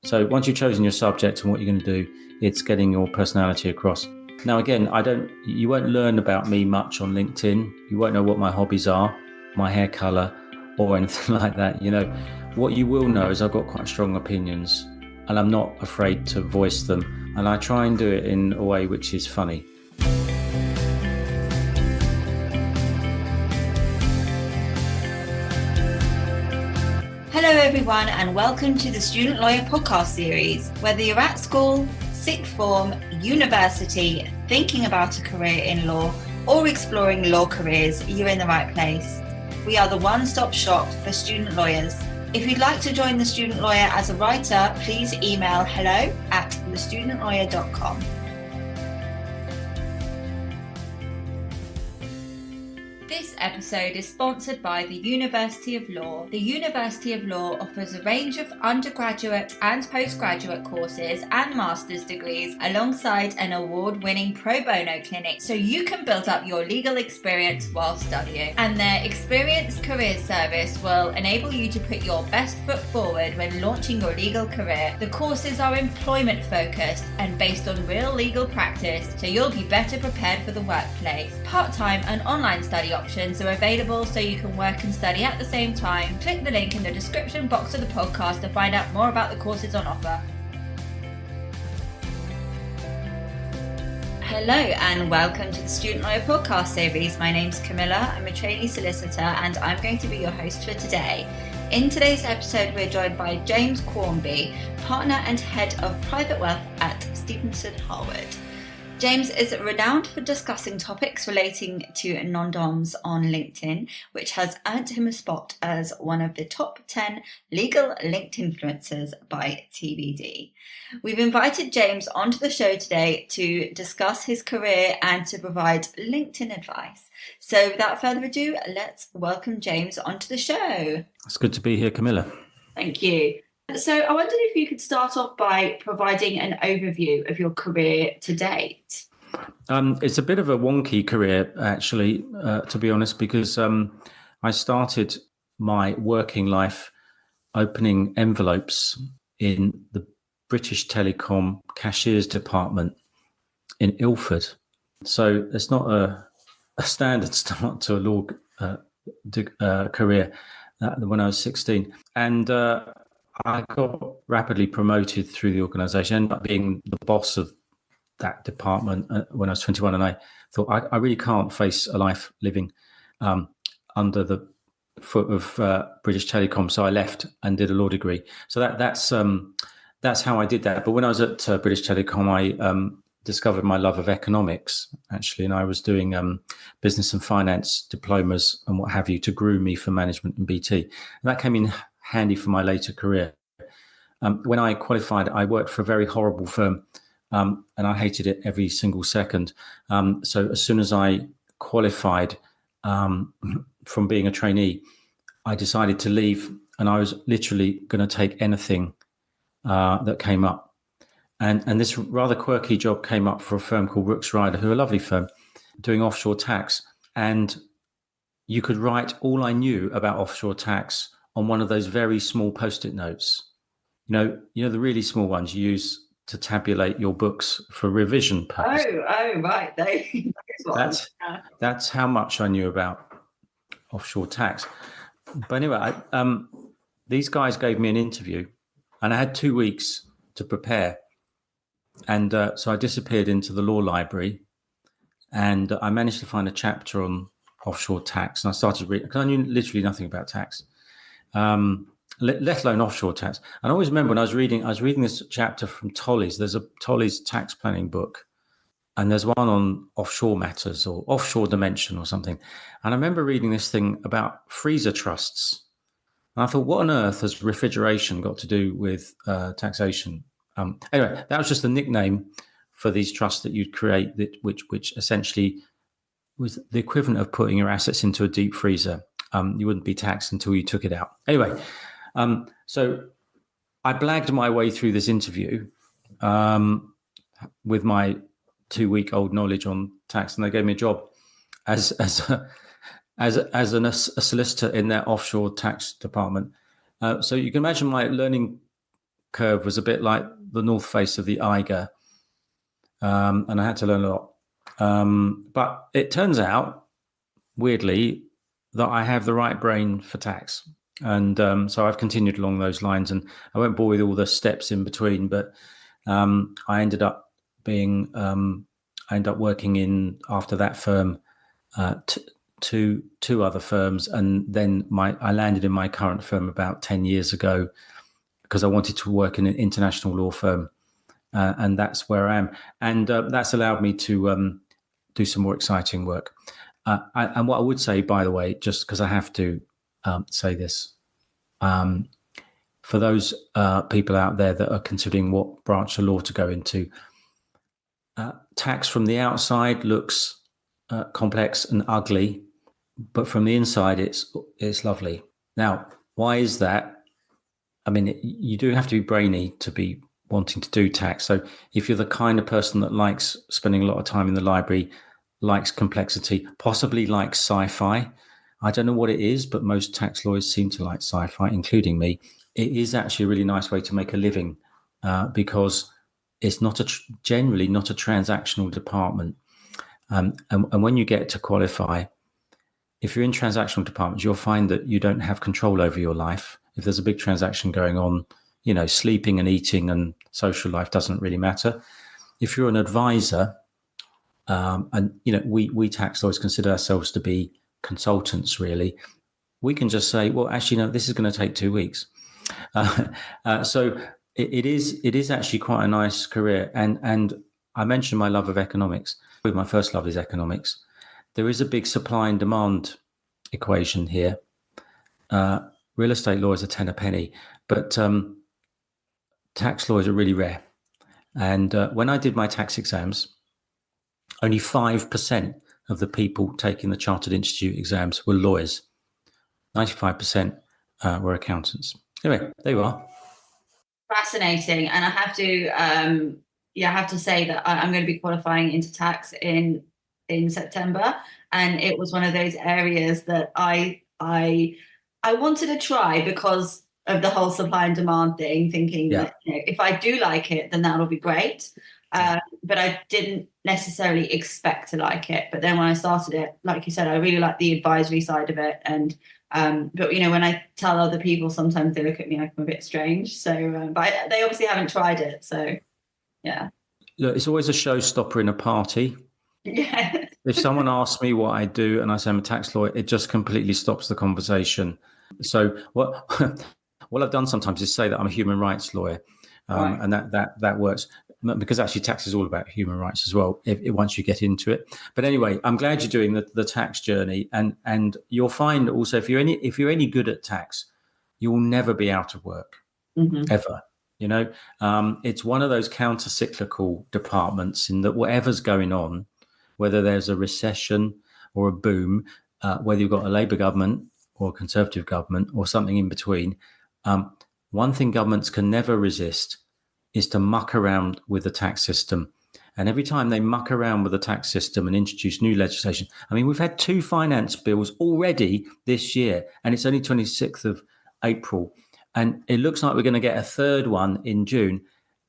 So once you've chosen your subject and what you're going to do, it's getting your personality across. Now, again, you won't learn about me much on LinkedIn. You won't know what my hobbies are, my hair color, or anything like that. What you will know is I've got quite strong opinions and I'm not afraid to voice them. And I try and do it in a way which is funny. Hello everyone and welcome to the Student Lawyer podcast series. Whether you're at school, sixth form, university, thinking about a career in law or exploring law careers, you're in the right place. We are the one-stop shop for student lawyers. If you'd like to join the Student Lawyer as a writer, please email hello@thestudentlawyer.com. This episode is sponsored by the University of Law. The University of Law offers a range of undergraduate and postgraduate courses and master's degrees alongside an award-winning pro bono clinic so you can build up your legal experience while studying. And their experienced career service will enable you to put your best foot forward when launching your legal career. The courses are employment focused and based on real legal practice so you'll be better prepared for the workplace. Part-time and online study options are available so you can work and study at the same time. Click the link in the description box of the podcast to find out more about the courses on offer. Hello and welcome to the Student Lawyer podcast series. My name's Camilla, I'm a trainee solicitor and I'm going to be your host for today. In today's episode we're joined by James Quarmby, partner and head of private wealth at Stevenson Harwood. James is renowned for discussing topics relating to non-doms on LinkedIn, which has earned him a spot as one of the top 10 legal linked influencers by TBD. We've invited James onto the show today to discuss his career and to provide LinkedIn advice. So without further ado, let's welcome James onto the show. It's good to be here, Camilla. Thank you. So I wondered if you could start off by providing an overview of your career to date. It's a bit of a wonky career, actually, to be honest, because I started my working life opening envelopes in the British Telecom Cashiers Department in Ilford. So it's not a standard start to a law career when I was 16. And I got rapidly promoted through the organisation, ended up being the boss of that department when I was 21. And I thought, I really can't face a life living under the foot of British Telecom. So I left and did a law degree. So that's how I did that. But when I was at British Telecom, I discovered my love of economics, actually. And I was doing business and finance diplomas and what have you to groom me for management in BT. And that came in handy for my later career. When I qualified, I worked for a very horrible firm, and I hated it every single second. So as soon as I qualified from being a trainee, I decided to leave, and I was literally going to take anything that came up. And this rather quirky job came up for a firm called Rooks Ryder, who are a lovely firm, doing offshore tax. And you could write all I knew about offshore tax on one of those very small Post-it notes. You know the really small ones you use to tabulate your books for revision purposes. Oh, right. That's how much I knew about offshore tax. But anyway, these guys gave me an interview, and I had 2 weeks to prepare. And so I disappeared into the law library, and I managed to find a chapter on offshore tax. And I started reading, because I knew literally nothing about tax. Let alone offshore tax. And I always remember when I was reading this chapter from Tolley's. There's a Tolley's tax planning book, and there's one on offshore matters or offshore dimension or something. And I remember reading this thing about freezer trusts. And I thought, what on earth has refrigeration got to do with taxation? Anyway, that was just a nickname for these trusts that you'd create, which essentially was the equivalent of putting your assets into a deep freezer. You wouldn't be taxed until you took it out. Anyway, so I blagged my way through this interview with my 2-week-old knowledge on tax, and they gave me a job as a solicitor in their offshore tax department. So you can imagine my learning curve was a bit like the north face of the Eiger, and I had to learn a lot. But it turns out, weirdly, that I have the right brain for tax. And so I've continued along those lines, and I won't bore with all the steps in between, but I ended up working in, after that firm, two other firms, and then I landed in my current firm about 10 years ago because I wanted to work in an international law firm, and that's where I am. And that's allowed me to do some more exciting work. And what I would say, by the way, just because I have to say this, for those people out there that are considering what branch of law to go into, tax from the outside looks complex and ugly, but from the inside, it's lovely. Now, why is that? I mean, you do have to be brainy to be wanting to do tax. So if you're the kind of person that likes spending a lot of time in the library, likes complexity, possibly likes sci-fi, I don't know what it is, but most tax lawyers seem to like sci-fi, including me. It is actually a really nice way to make a living because it's generally not a transactional department. And when you get to qualify, if you're in transactional departments, you'll find that you don't have control over your life. If there's a big transaction going on, sleeping and eating and social life doesn't really matter. If you're an advisor, and we tax lawyers consider ourselves to be consultants, really, we can just say, well, actually, no, this is going to take 2 weeks. So it is actually quite a nice career. And I mentioned my love of economics. My first love is economics. There is a big supply and demand equation here. Real estate lawyers are 10 a penny, but tax lawyers are really rare. And when I did my tax exams, only 5% of the people taking the Chartered Institute exams were lawyers. 95% were accountants. Anyway, there you are. Fascinating. And I have to say that I'm going to be qualifying into tax in September. And it was one of those areas that I wanted to try because of the whole supply and demand thing, thinking that if I do like it, then that'll be great. But I didn't necessarily expect to like it. But then when I started it, like you said, I really like the advisory side of it. And but when I tell other people, sometimes they look at me like I'm a bit strange. So, but they obviously haven't tried it. So, yeah. Look, it's always a showstopper in a party. Yeah. If someone asks me what I do and I say I'm a tax lawyer, it just completely stops the conversation. So what I've done sometimes is say that I'm a human rights lawyer, right. And that works. Because actually tax is all about human rights as well, once you get into it. But anyway, I'm glad you're doing the tax journey, and you'll find also if you're any good at tax, you will never be out of work, ever. It's one of those counter-cyclical departments in that whatever's going on, whether there's a recession or a boom, whether you've got a Labour government or a Conservative government or something in between, one thing governments can never resist is to muck around with the tax system. And every time they muck around with the tax system and introduce new legislation, I mean, we've had 2 finance bills already this year, and it's only 26th of April. And it looks like we're going to get a third one in June.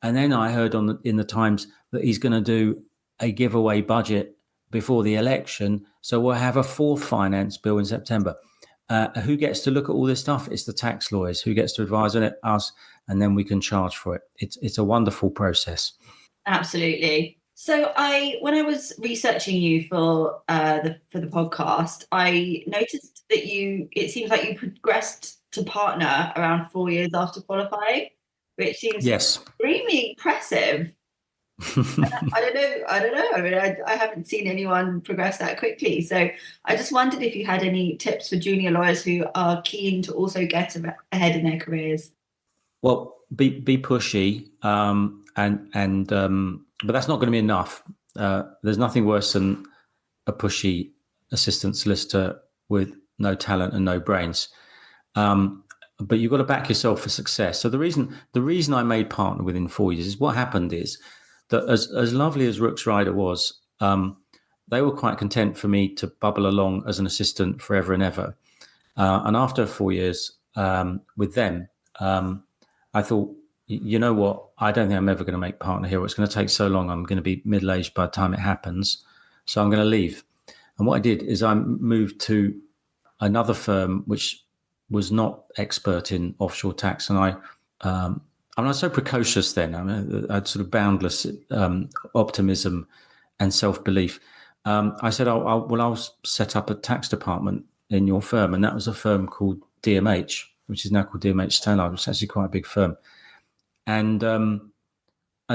And then I heard in the Times that he's going to do a giveaway budget before the election. So we'll have a 4th finance bill in September. Who gets to look at all this stuff? It's the tax lawyers. Who gets to advise on it? Us. And then we can charge for it. It's a wonderful process. Absolutely. So when I was researching you for the podcast, I noticed that it seems like you progressed to partner around 4 years after qualifying, which seems extremely impressive. I don't know. I mean, I haven't seen anyone progress that quickly. So I just wondered if you had any tips for junior lawyers who are keen to also get ahead in their careers. Well, be pushy, but that's not going to be enough. There's nothing worse than a pushy assistant solicitor with no talent and no brains. But you've got to back yourself for success. So the reason I made partner within 4 years is what happened is that as lovely as Rooks Ryder was, they were quite content for me to bubble along as an assistant forever and ever. And after 4 years with them, I thought, you know what? I don't think I'm ever going to make partner here. It's going to take so long. I'm going to be middle-aged by the time it happens. So I'm going to leave. And what I did is I moved to another firm which was not expert in offshore tax. And I was so precocious then. I had sort of boundless optimism and self-belief. I said, I'll set up a tax department in your firm. And that was a firm called DMH, which is now called DMH Stanley, which is actually quite a big firm. And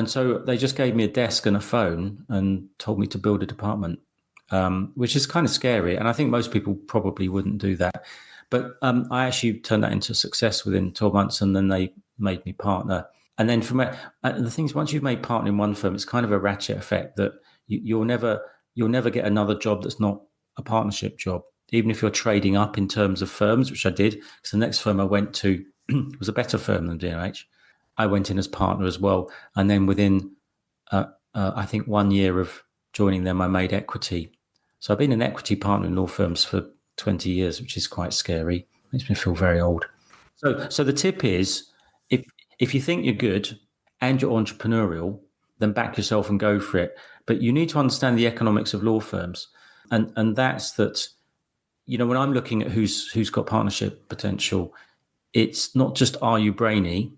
so they just gave me a desk and a phone and told me to build a department, which is kind of scary. And I think most people probably wouldn't do that. But I actually turned that into success within 12 months, and then they made me partner. And then the thing is, once you've made partner in one firm, it's kind of a ratchet effect that you'll never get another job that's not a partnership job, even if you're trading up in terms of firms, which I did. Because the next firm I went to was a better firm than DMH. I went in as partner as well. And then within, I think 1 year of joining them, I made equity. So I've been an equity partner in law firms for 20 years, which is quite scary. Makes me feel very old. So the tip is, if you think you're good and you're entrepreneurial, then back yourself and go for it. But you need to understand the economics of law firms. And that's that, when I'm looking at who's got partnership potential, it's not just, are you brainy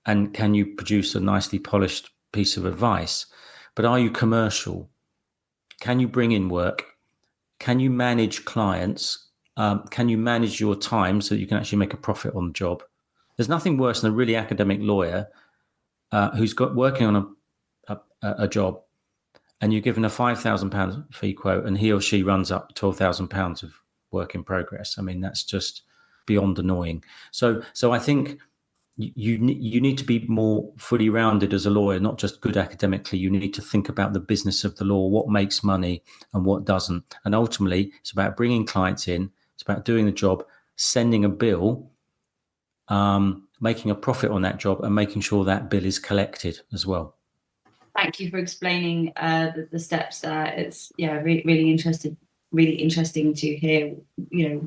and can you produce a nicely polished piece of advice, but are you commercial? Can you bring in work? Can you manage clients? Can you manage your time so that you can actually make a profit on the job? There's nothing worse than a really academic lawyer who's working on a job, and you're given a £5,000 fee quote, and he or she runs up £12,000 of work in progress. I mean, that's just beyond annoying. So I think you need to be more fully rounded as a lawyer, not just good academically. You need to think about the business of the law, what makes money and what doesn't. And ultimately, it's about bringing clients in. It's about doing the job, sending a bill, making a profit on that job, and making sure that bill is collected as well. Thank you for explaining the steps there. It's really interesting to hear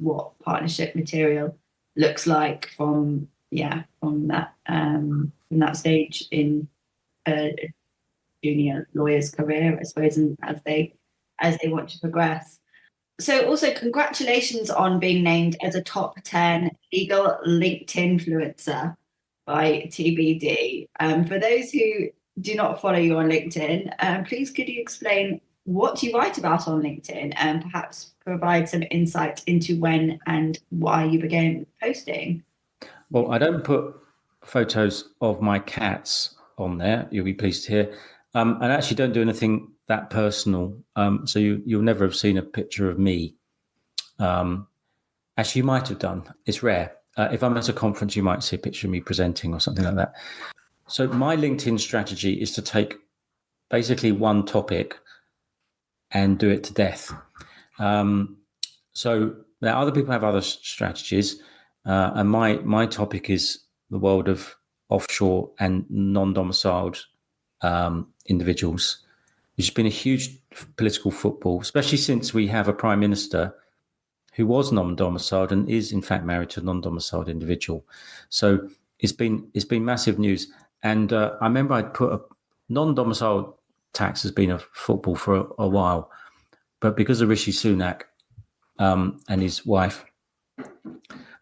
what partnership material looks like from that stage in a junior lawyer's career, I suppose, and as they want to progress. So also congratulations on being named as a top 10 legal LinkedIn influencer by TBD. For those who do not follow you on LinkedIn, please could you explain what you write about on LinkedIn and perhaps provide some insight into when and why you began posting? Well, I don't put photos of my cats on there, you'll be pleased to hear. I actually don't do anything that personal. So you'll never have seen a picture of me. Actually, you might have done. It's rare. If I'm at a conference, you might see a picture of me presenting or something like that. So my LinkedIn strategy is to take basically one topic and do it to death. So now other people have other strategies. And my topic is the world of offshore and non-domiciled individuals, which has been a huge political football, especially since we have a prime minister who was non-domiciled and is in fact married to a non-domiciled individual. So it's been massive news. And I remember I'd put a non-domiciled tax has been a football for a while, but because of Rishi Sunak and his wife,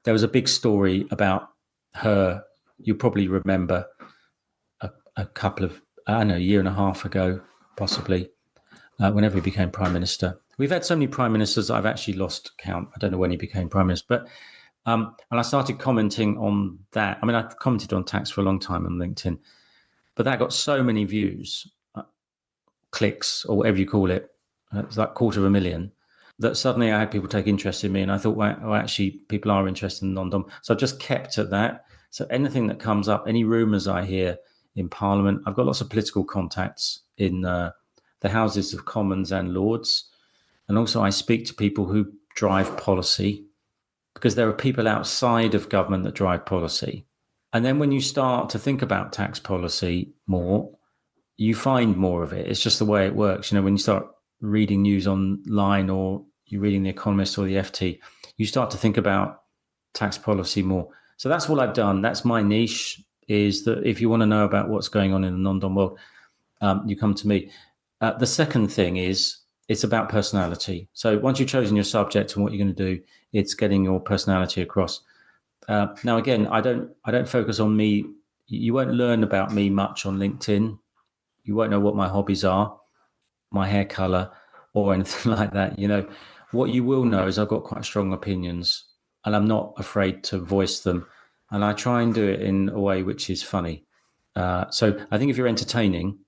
there was a big story about her. You probably remember a couple of, a year and a half ago, possibly, whenever he became prime minister. We've had so many prime ministers, I've actually lost count. I don't know when he became prime minister, but and I started commenting on that. I mean, I've commented on tax for a long time on LinkedIn, but that got so many views, clicks, or whatever you call it. It's like 250,000. That suddenly I had people take interest in me, and I thought, well, actually, people are interested in non-dom. So I've just kept at that. So anything that comes up, any rumours I hear in Parliament, I've got lots of political contacts in the Houses of Commons and Lords. And also I speak to people who drive policy, because there are people outside of government that drive policy. And then when you start to think about tax policy more, you find more of it. It's just the way it works. When you start reading news online, or you're reading The Economist or the FT, you start to think about tax policy more. So that's what I've done. That's my niche. is that if you want to know about what's going on in the non-dom world, you come to me. The second thing is it's about personality. So once you've chosen your subject and what you're going to do, it's getting your personality across. Now, again, I don't focus on me. You won't learn about me much on LinkedIn. You won't know what my hobbies are, my hair color, or anything like that. What you will know is I've got quite strong opinions, and I'm not afraid to voice them. And I try and do it in a way which is funny. So I think if you're entertaining,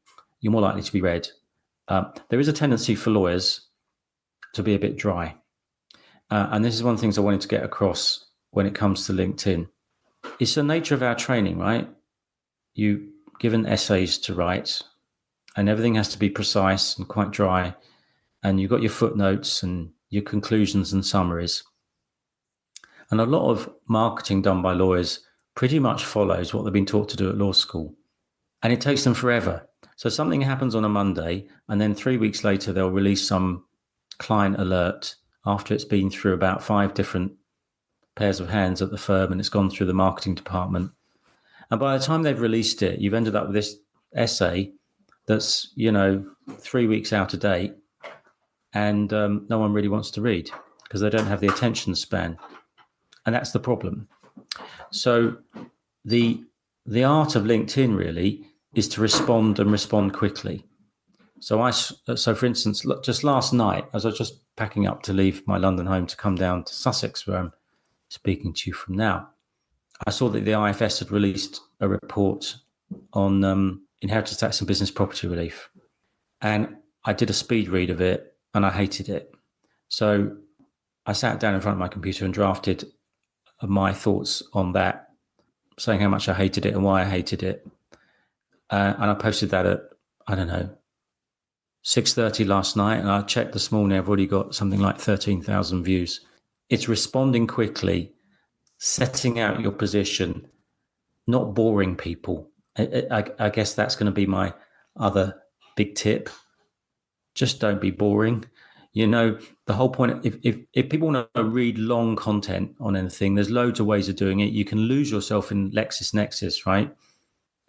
you're more likely to be read. There is a tendency for lawyers to be a bit dry. And this is one of the things I wanted to get across when it comes to LinkedIn. It's the nature of our training, right? You're given essays to write, and everything has to be precise and quite dry. And you've got your footnotes and your conclusions and summaries. And a lot of marketing done by lawyers pretty much follows what they've been taught to do at law school. And it takes them forever. So something happens on a Monday, and then 3 weeks later, they'll release some client alert after it's been through about 5 different pairs of hands at the firm and it's gone through the marketing department. And by the time they've released it, you've ended up with this essay that's, 3 weeks out of date, and no one really wants to read because they don't have the attention span. And that's the problem. So the art of LinkedIn really is to respond quickly. So for instance, just last night, as I was just packing up to leave my London home to come down to Sussex, where I'm speaking to you from now, I saw that the IFS had released a report on inheritance tax and business property relief. And I did a speed read of it and I hated it. So I sat down in front of my computer and drafted my thoughts on that, saying how much I hated it and why I hated it. And I posted that at, 6:30 last night. And I checked this morning, I've already got something like 13,000 views. It's responding quickly, setting out your position, not boring people. I guess that's going to be my other big tip. Just don't be boring. The whole point, if people want to read long content on anything, there's loads of ways of doing it. You can lose yourself in LexisNexis, right?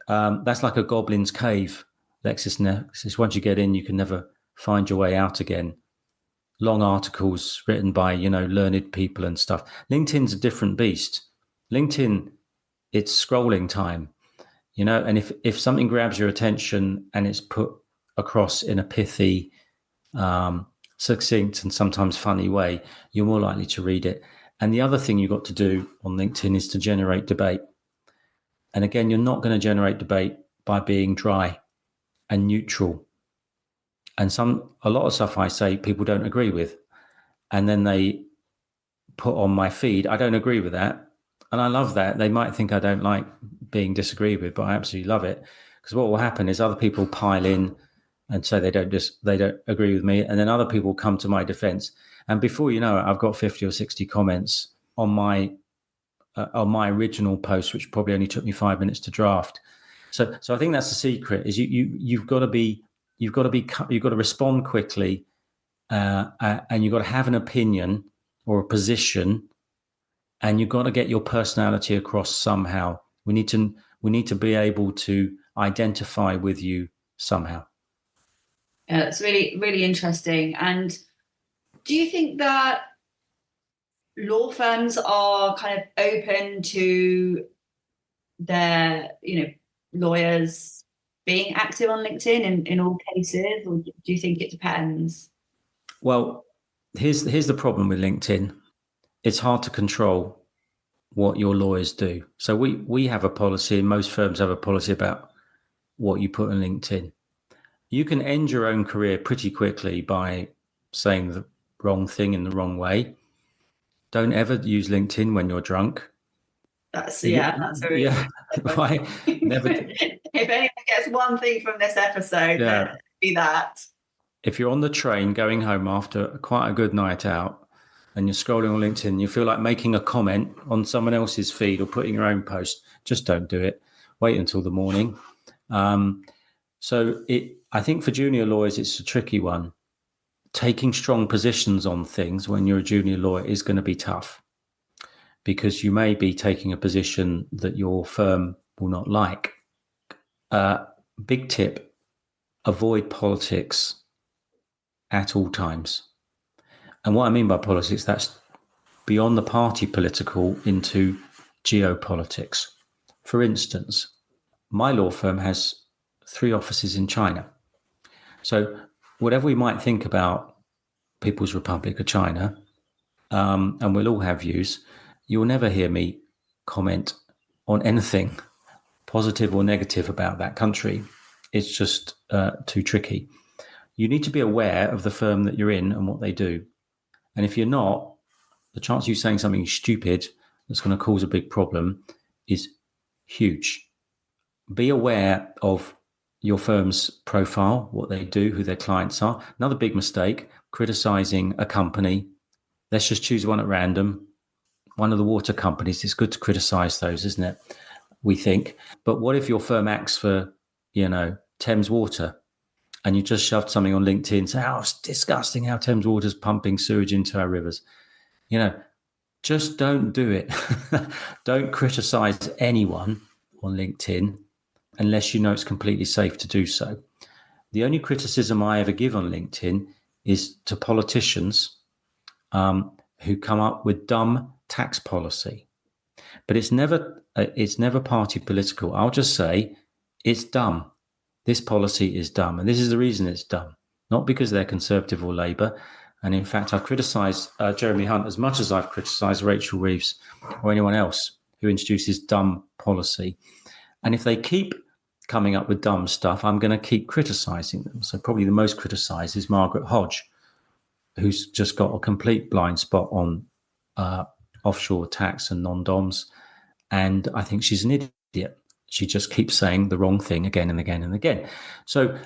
That's like a goblin's cave, LexisNexis. Once you get in, you can never find your way out again. Long articles written by, learned people and stuff. LinkedIn's a different beast. LinkedIn, it's scrolling time, and if something grabs your attention and it's put across in a pithy, succinct and sometimes funny way, you're more likely to read it. And the other thing you've got to do on LinkedIn is to generate debate. And again, you're not going to generate debate by being dry and neutral. And a lot of stuff I say people don't agree with. And then they put on my feed, I don't agree with that. And I love that. They might think I don't like being disagreed with, but I absolutely love it. Because what will happen is other people pile in and say they don't agree with me. And then other people come to my defense. And before you know it, I've got 50 or 60 comments on my original post, which probably only took me 5 minutes to draft. So I think that's the secret: is you've got to respond quickly, and you've got to have an opinion or a position, and you've got to get your personality across somehow. We need to be able to identify with you somehow. Yeah, it's really, really interesting. And do you think that law firms are kind of open to their, lawyers being active on LinkedIn in all cases, or do you think it depends? Well, here's the problem with LinkedIn. It's hard to control what your lawyers do. So we have a policy, and most firms have a policy about what you put on LinkedIn. You can end your own career pretty quickly by saying the wrong thing in the wrong way. Don't ever use LinkedIn when you're drunk. That's a really right. Never. If anyone gets one thing from this episode, then it'd be that. If you're on the train going home after quite a good night out and you're scrolling on LinkedIn, you feel like making a comment on someone else's feed or putting your own post, just don't do it. Wait until the morning. I think for junior lawyers, it's a tricky one. Taking strong positions on things when you're a junior lawyer is going to be tough, because you may be taking a position that your firm will not like. Big tip, avoid politics at all times. And what I mean by politics, that's beyond the party political into geopolitics. For instance, my law firm has 3 offices in China. So whatever we might think about People's Republic of China, and we'll all have views, you'll never hear me comment on anything positive or negative about that country. It's just too tricky. You need to be aware of the firm that you're in and what they do. And if you're not, the chance of you saying something stupid that's going to cause a big problem is huge. Be aware of your firm's profile, what they do, who their clients are. Another big mistake, criticizing a company. Let's just choose one at random. One of the water companies, it's good to criticize those, isn't it? We think. But what if your firm acts for, Thames Water, and you just shoved something on LinkedIn and say, it's disgusting how Thames Water's pumping sewage into our rivers. Just don't do it. Don't criticize anyone on LinkedIn unless you know it's completely safe to do so. The only criticism I ever give on LinkedIn is to politicians who come up with dumb tax policy. But it's never party political. I'll just say it's dumb. This policy is dumb. And this is the reason it's dumb. Not because they're Conservative or Labour. And in fact, I've criticised Jeremy Hunt as much as I've criticised Rachel Reeves or anyone else who introduces dumb policy. And if they keep coming up with dumb stuff, I'm going to keep criticising them. So probably the most criticised is Margaret Hodge, who's just got a complete blind spot on offshore tax and non-doms. And I think she's an idiot. She just keeps saying the wrong thing again and again and again. So,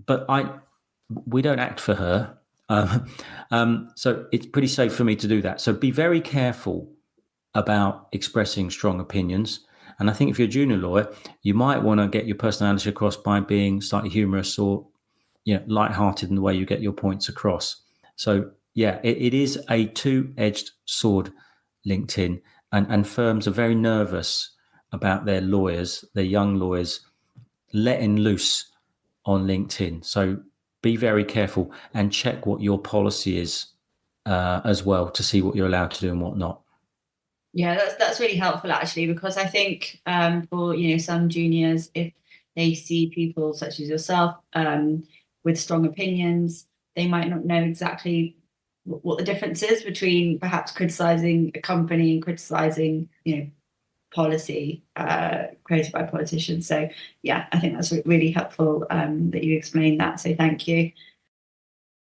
but we don't act for her. So it's pretty safe for me to do that. So be very careful about expressing strong opinions. And I think if you're a junior lawyer, you might want to get your personality across by being slightly humorous or, lighthearted in the way you get your points across. So yeah, it is a two-edged sword, LinkedIn, and firms are very nervous about their lawyers, their young lawyers, letting loose on LinkedIn. So be very careful and check what your policy is as well to see what you're allowed to do and what not. Yeah, that's really helpful actually, because I think for some juniors, if they see people such as yourself with strong opinions, they might not know exactly what the difference is between perhaps criticizing a company and criticizing policy created by politicians. So yeah, I think that's really helpful that you explained that. So thank you.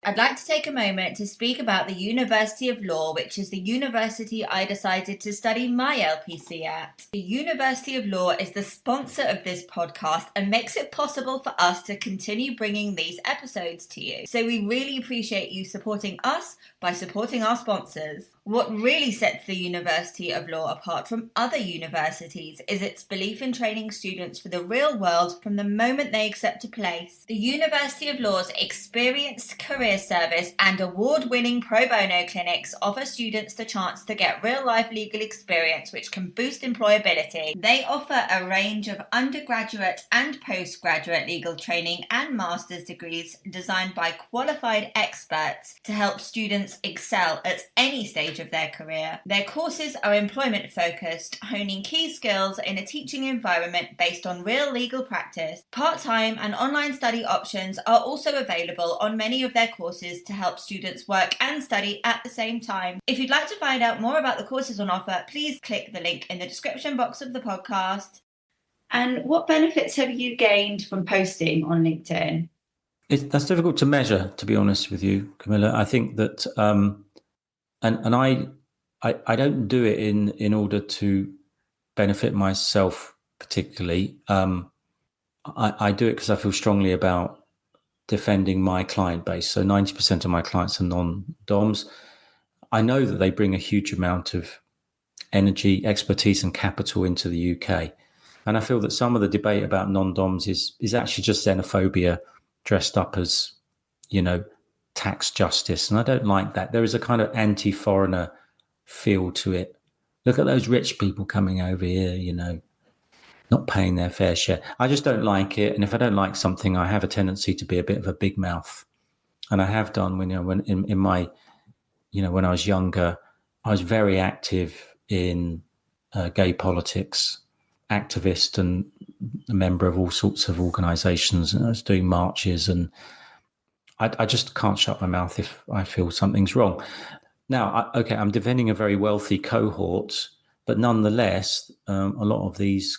I'd like to take a moment to speak about the University of Law, which is the university I decided to study my LPC at. The University of Law is the sponsor of this podcast and makes it possible for us to continue bringing these episodes to you. So we really appreciate you supporting us by supporting our sponsors. What really sets the University of Law apart from other universities is its belief in training students for the real world from the moment they accept a place. The University of Law's experienced career service and award-winning pro bono clinics offer students the chance to get real-life legal experience which can boost employability. They offer a range of undergraduate and postgraduate legal training and master's degrees designed by qualified experts to help students excel at any stage of their career. Their courses are employment focused, honing key skills in a teaching environment based on real legal practice. Part-time and online study options are also available on many of their courses to help students work and study at the same time. If you'd like to find out more about the courses on offer, please click the link in the description box of the podcast. And what benefits have you gained from posting on LinkedIn? That's difficult to measure, to be honest with you, Camilla. I think that, and I don't do it in order to benefit myself particularly. I do it because I feel strongly about defending my client base. So 90% of my clients are non-DOMs. I know that they bring a huge amount of energy, expertise and capital into the UK. And I feel that some of the debate about non-DOMs is actually just xenophobia dressed up as, tax justice. And I don't like that. There is a kind of anti-foreigner feel to it. Look at those rich people coming over here, not paying their fair share. I just don't like it. And if I don't like something, I have a tendency to be a bit of a big mouth. And I have done when in my, when I was younger, I was very active in gay politics, activist and a member of all sorts of organizations. And I was doing marches, and I just can't shut my mouth if I feel something's wrong. Now, I'm defending a very wealthy cohort, but nonetheless, a lot of these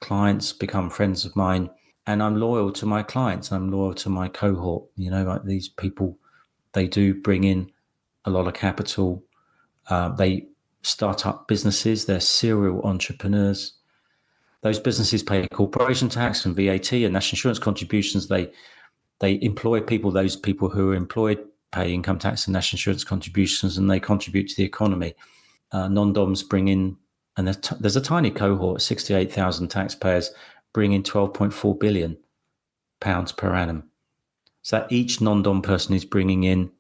clients become friends of mine, and I'm loyal to my clients. I'm loyal to my cohort. Like these people, they do bring in a lot of capital. They start up businesses. They're serial entrepreneurs. Those businesses pay corporation tax and VAT and national insurance contributions. They employ people. Those people who are employed pay income tax and national insurance contributions, and they contribute to the economy. Non-doms bring in, and there's a tiny cohort, 68,000 taxpayers, bring in £12.4 billion per annum. So that each non-dom person is bringing in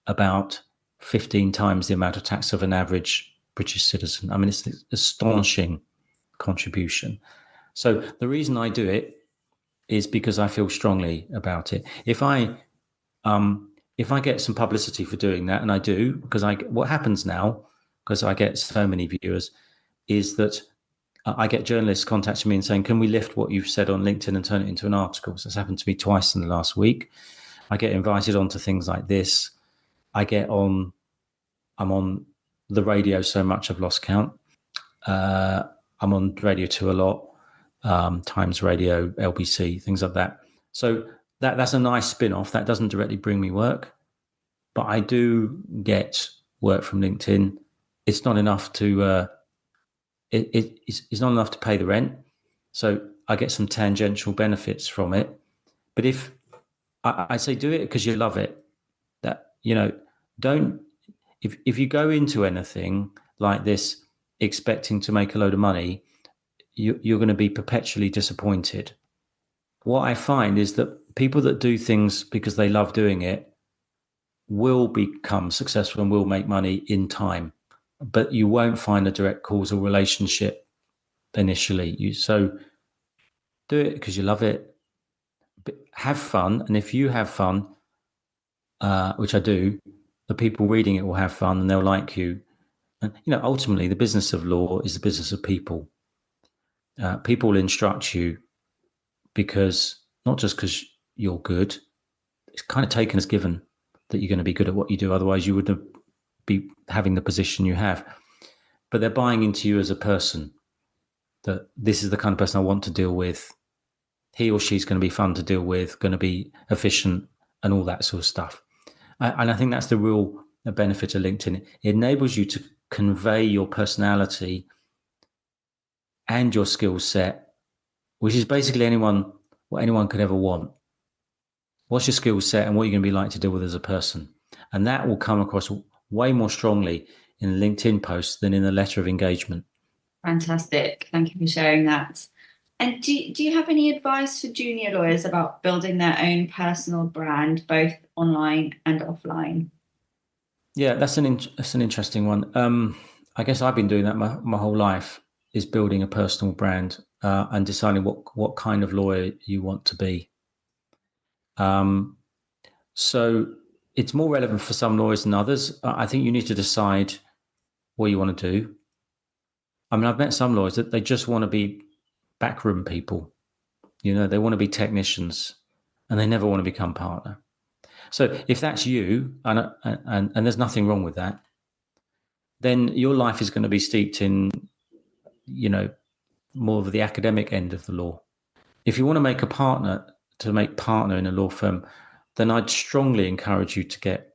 about 15 times the amount of tax of an average British citizen. I mean, it's an astonishing contribution. So the reason I do it is because I feel strongly about it. If I get some publicity for doing that, and I do, because what happens now, because I get so many viewers, is that I get journalists contacting me and saying, can we lift what you've said on LinkedIn and turn it into an article? So it's happened to me twice in the last week. I get invited onto things like this. I'm on the radio so much I've lost count. I'm on Radio 2 a lot, Times Radio, LBC, things like that. So that's a nice spin-off. That doesn't directly bring me work, but I do get work from LinkedIn. It's not enough to it's not enough to pay the rent. So I get some tangential benefits from it. But if I say do it because you love it, that don't if you go into anything like this expecting to make a load of money, you're going to be perpetually disappointed. What I find is that people that do things because they love doing it will become successful and will make money in time, but you won't find a direct causal relationship initially. So do it because you love it, but have fun. And if you have fun, which I do, the people reading it will have fun and they'll like you. And, ultimately the business of law is the business of people. People will instruct you not just because you're good. It's kind of taken as given that you're going to be good at what you do. Otherwise you wouldn't be having the position you have. But they're buying into you as a person, that this is the kind of person I want to deal with. He or she's going to be fun to deal with, going to be efficient and all that sort of stuff. And I think that's the real benefit of LinkedIn. It enables you to convey your personality and your skill set, which is basically what anyone could ever want. What's your skill set and what you're going to be like to deal with as a person? And that will come across way more strongly in a LinkedIn post than in a letter of engagement. Fantastic. Thank you for sharing that. And do you have any advice for junior lawyers about building their own personal brand, both online and offline? Yeah, that's an interesting one. I guess I've been doing that my whole life, is building a personal brand and deciding what kind of lawyer you want to be. So it's more relevant for some lawyers than others. I think you need to decide what you want to do. I mean, I've met some lawyers that they just want to be backroom people. They want to be technicians and they never want to become partner. So if that's you, and there's nothing wrong with that, then your life is going to be steeped in, more of the academic end of the law. If you want to make partner in a law firm, then I'd strongly encourage you to get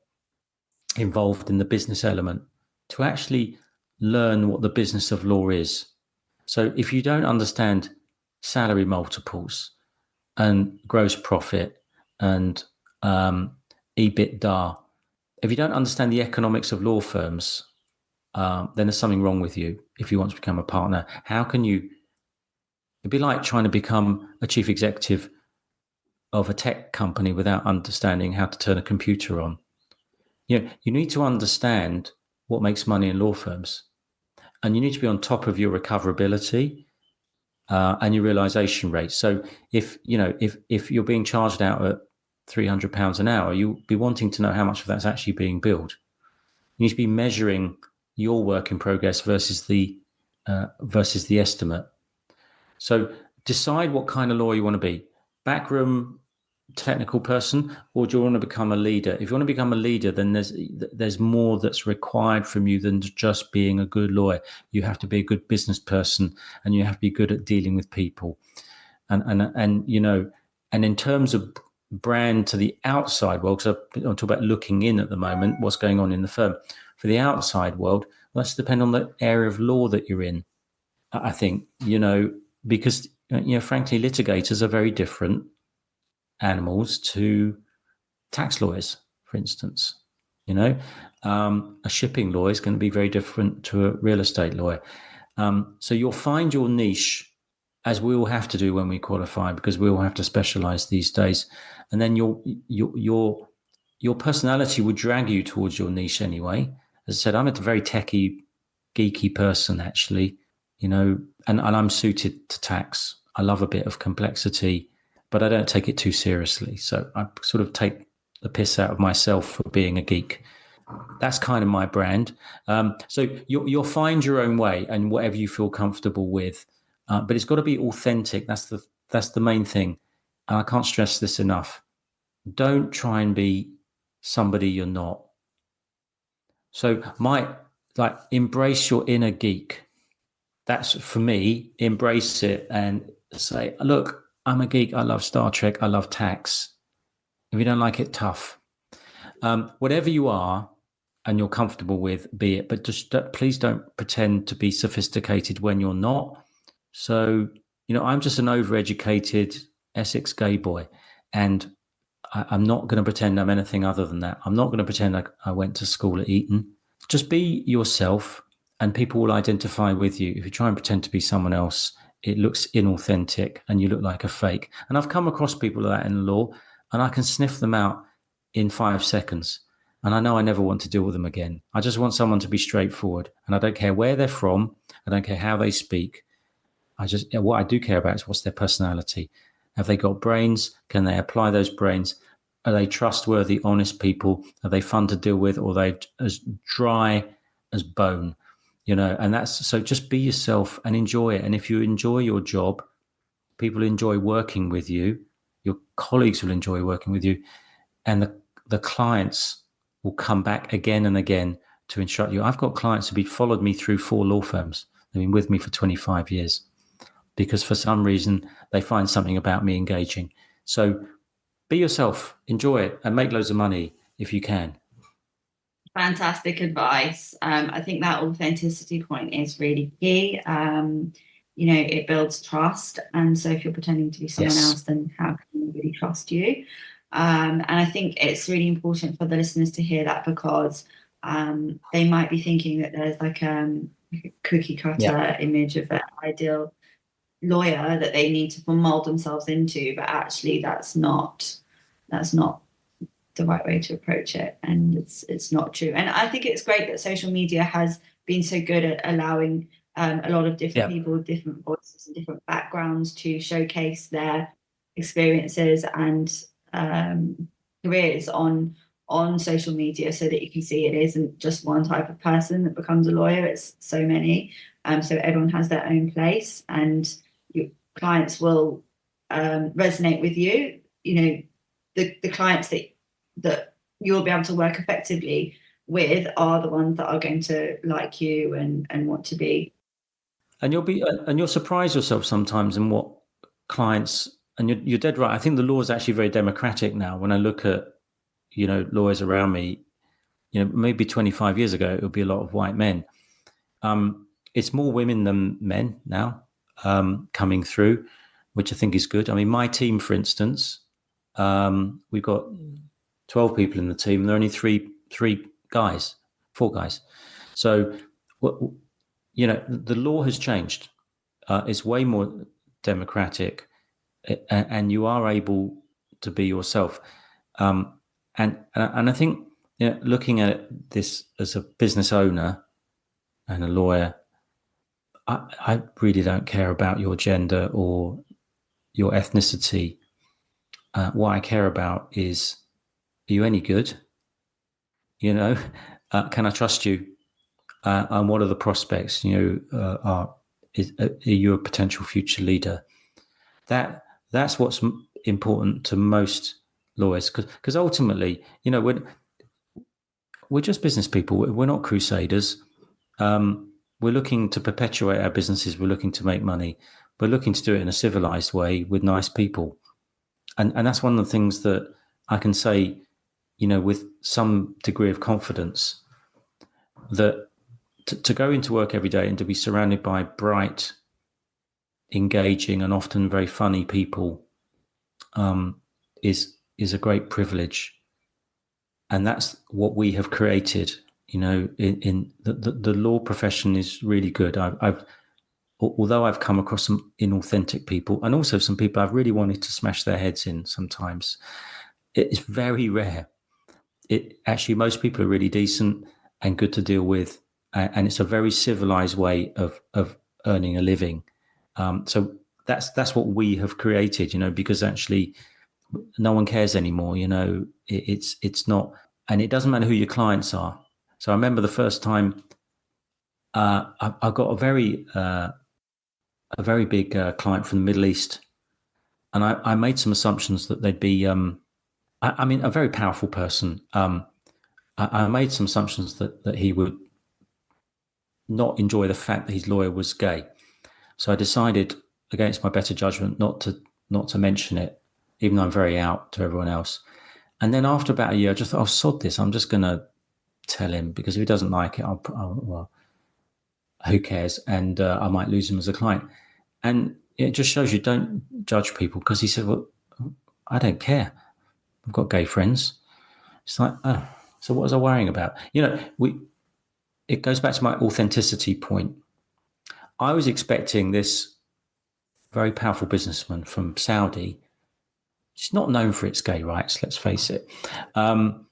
involved in the business element, to actually learn what the business of law is. So if you don't understand salary multiples and gross profit and EBITDA, if you don't understand the economics of law firms, then there's something wrong with you if you want to become a partner. How can you? It'd be like trying to become a chief executive of a tech company without understanding how to turn a computer on. You need to understand what makes money in law firms, and you need to be on top of your recoverability and your realization rate. So if you're being charged out at £300 an hour, you'll be wanting to know how much of that's actually being billed. You need to be measuring your work in progress versus the estimate. So decide what kind of lawyer you want to be. Backroom technical person, or do you want to become a leader? If you want to become a leader, then there's more that's required from you than just being a good lawyer. You have to be a good business person, and you have to be good at dealing with people. And in terms of brand to the outside world, because I'm talking about looking in at the moment, what's going on in the firm. For the outside world, that's depend on the area of law that you're in. I think, because frankly, litigators are very different animals to tax lawyers, for instance. A shipping lawyer is going to be very different to a real estate lawyer. So you'll find your niche, as we all have to do when we qualify, because we all have to specialize these days. And then your personality will drag you towards your niche anyway. As I said, I'm a very techie, geeky person, actually, and I'm suited to tax. I love a bit of complexity, but I don't take it too seriously. So I sort of take the piss out of myself for being a geek. That's kind of my brand. So you'll find your own way and whatever you feel comfortable with, but it's got to be authentic. That's the main thing. And I can't stress this enough. Don't try and be somebody you're not. So embrace your inner geek. That's, for me, embrace it and say, look, I'm a geek. I love Star Trek. I love tax. If you don't like it, tough. Whatever you are and you're comfortable with, be it. But just please don't pretend to be sophisticated when you're not. So, I'm just an overeducated Essex gay boy. And I'm not going to pretend I'm anything other than that. I'm not going to pretend I went to school at Eton. Just be yourself and people will identify with you. If you try and pretend to be someone else, it looks inauthentic and you look like a fake. And I've come across people like that in law, and I can sniff them out in 5 seconds. And I know I never want to deal with them again. I just want someone to be straightforward. And I don't care where they're from. I don't care how they speak. What I do care about is what's their personality. Have they got brains? Can they apply those brains? Are they trustworthy, honest people? Are they fun to deal with? Or are they as dry as bone? And that's, so just be yourself and enjoy it. And if you enjoy your job, people enjoy working with you. Your colleagues will enjoy working with you. And the clients will come back again and again to instruct you. I've got clients who've followed me through 4 law firms. They've been with me for 25 years because for some reason they find something about me engaging. So be yourself, enjoy it, and make loads of money if you can. Fantastic advice. I think that authenticity point is really key. It builds trust. And so if you're pretending to be someone else, then how can they really trust you? And I think it's really important for the listeners to hear that, because they might be thinking that there's like a cookie cutter image of an ideal lawyer that they need to mold themselves into, but actually that's not the right way to approach it, and it's not true. And I think it's great that social media has been so good at allowing a lot of different people with different voices and different backgrounds to showcase their experiences and careers on social media, so that you can see it isn't just one type of person that becomes a lawyer, it's so many. So everyone has their own place, and your clients will resonate with you. The clients that you'll be able to work effectively with are the ones that are going to like you and want to be. And you'll surprise yourself sometimes in what clients, and you're dead right. I think the law is actually very democratic now. When I look at, lawyers around me, maybe 25 years ago, it would be a lot of white men. It's more women than men now coming through, which I think is good. I mean, my team, for instance, we've got 12 people in the team, and there are only 4 guys. So, the law has changed. It's way more democratic, and you are able to be yourself. And I think, looking at this as a business owner and a lawyer, I really don't care about your gender or your ethnicity. What I care about is, are you any good? You know, can I trust you? And what are the prospects? Are you a potential future leader? That's what's important to most lawyers, because ultimately, we're just business people. We're not crusaders. We're looking to perpetuate our businesses. We're looking to make money. We're looking to do it in a civilized way with nice people. And that's one of the things that I can say, with some degree of confidence, that to go into work every day and to be surrounded by bright, engaging, and often very funny people is a great privilege. And that's what we have created. In the law profession is really good. Although I've come across some inauthentic people, and also some people I've really wanted to smash their heads in sometimes, it's very rare. Actually, most people are really decent and good to deal with, and it's a very civilized way of earning a living. So that's what we have created, because actually no one cares anymore. It's not, and it doesn't matter who your clients are. So I remember the first time I got a very big client from the Middle East, and I made some assumptions that they'd be, a very powerful person. I made some assumptions that he would not enjoy the fact that his lawyer was gay. So I decided, against my better judgment, not to mention it, even though I'm very out to everyone else. And then after about a year, I just thought, sod this. I'm just going to tell him, because if he doesn't like it, well, who cares? And I might lose him as a client. And it just shows you don't judge people, because he said, well, I don't care. I've got gay friends. It's like, oh, so what was I worrying about? It goes back to my authenticity point. I was expecting this very powerful businessman from Saudi, it's not known for its gay rights, let's face it, to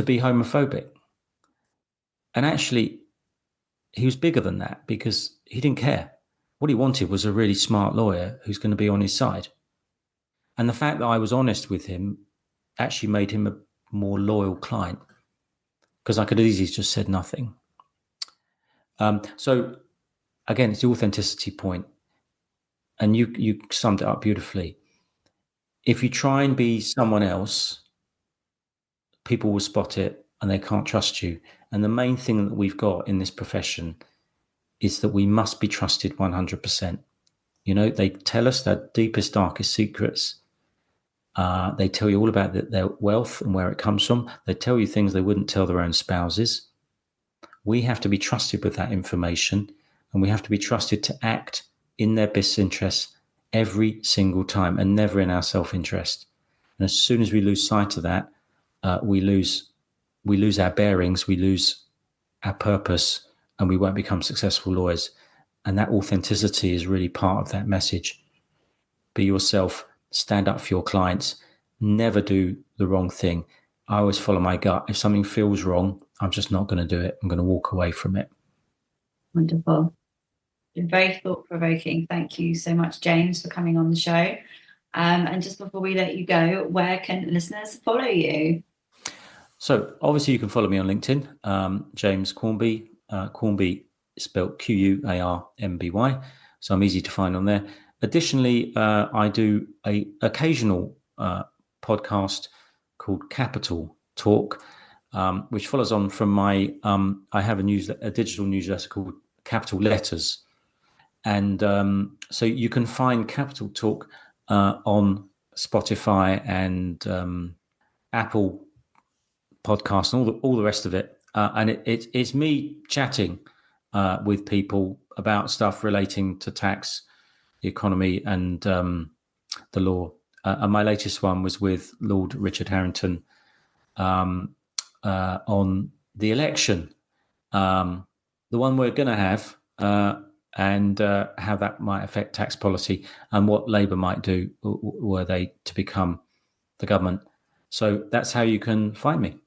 be homophobic. And actually, he was bigger than that, because he didn't care. What he wanted was a really smart lawyer who's going to be on his side. And the fact that I was honest with him actually made him a more loyal client, because I could easily just said nothing. So again, it's the authenticity point. And you summed it up beautifully. If you try and be someone else, people will spot it and they can't trust you. And the main thing that we've got in this profession is that we must be trusted 100%. They tell us their deepest, darkest secrets. They tell you all about their wealth and where it comes from. They tell you things they wouldn't tell their own spouses. We have to be trusted with that information, and we have to be trusted to act in their best interests every single time, and never in our self-interest. And as soon as we lose sight of that, we lose our bearings, we lose our purpose, and we won't become successful lawyers. And that authenticity is really part of that message. Be yourself, stand up for your clients, never do the wrong thing. I always follow my gut. If something feels wrong, I'm just not going to do it. I'm going to walk away from it. Wonderful. Very thought-provoking. Thank you so much, James, for coming on the show. And just before we let you go, where can listeners follow you? So obviously you can follow me on LinkedIn, James Quarmby. Quarmby is spelled Quarmby. So I'm easy to find on there. Additionally, I do an occasional podcast called Capital Talk, which follows on from my, I have a digital newsletter called Capital Letters. And so you can find Capital Talk on Spotify and Apple Podcasts and all the rest of it. And it's me chatting with people about stuff relating to tax, the economy, and the law. And my latest one was with Lord Richard Harrington on the election, the one we're going to have, and how that might affect tax policy and what Labour might do were they to become the government. So that's how you can find me.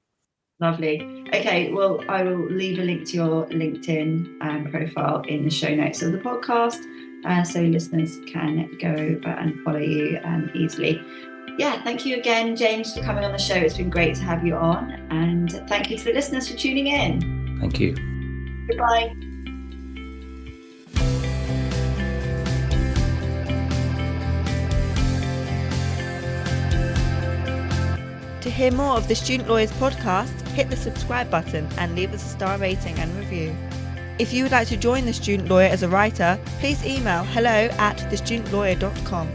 Lovely. Okay, well, I will leave a link to your LinkedIn profile in the show notes of the podcast, so listeners can go and follow you easily. Yeah, thank you again, James, for coming on the show. It's been great to have you on, and thank you to the listeners for tuning in. Thank you. Goodbye. To hear more of the Student Lawyers podcast, hit the subscribe button and leave us a star rating and review. If you would like to join the Student Lawyer as a writer, please email hello@thestudentlawyer.com.